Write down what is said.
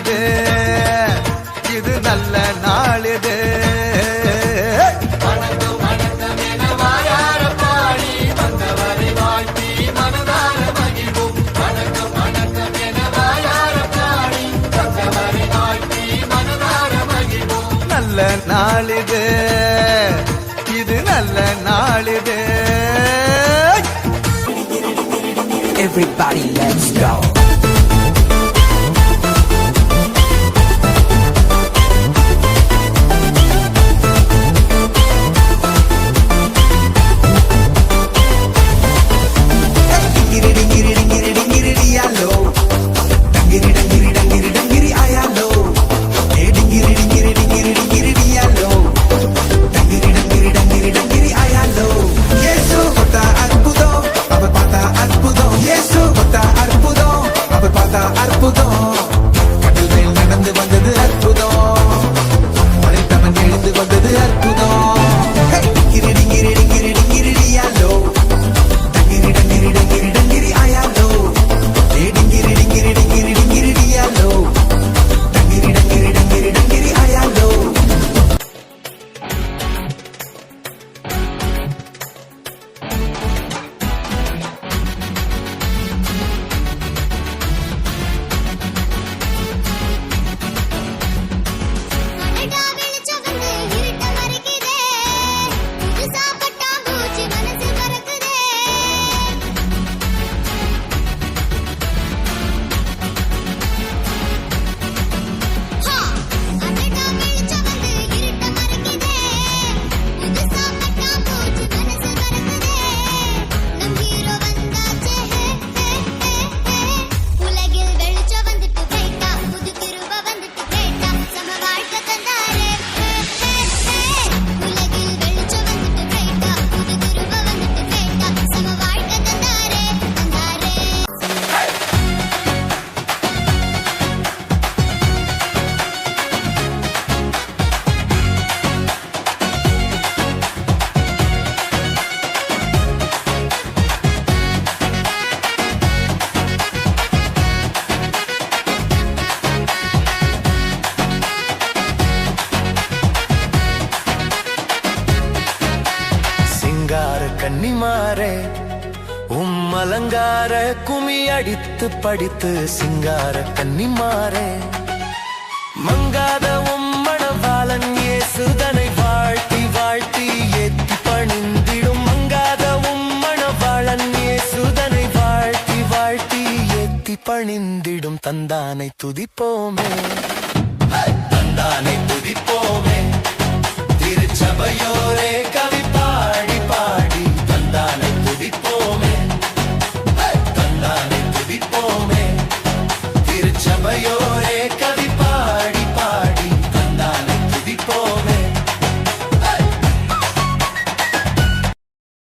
நாளிது, இது நல்ல நாளிது. நல்ல நாளிது, இது நல்ல நாளிது. Everybody, let's go. கன்னிமாரே அலங்கார குமி அடித்து படித்து சிங்கார கன்னிமாரே மங்காத மணவாளன் இயேசுதனை வாழ்த்தி வாழ்த்தி ஏத்தி பணிந்திடும் மங்காத மணவாளன் இயேசுதனை வாழ்த்தி வாழ்த்தி ஏத்தி பணிந்திடும் தந்தானை துதிப்போமே, தந்தானை துதிப்போமே.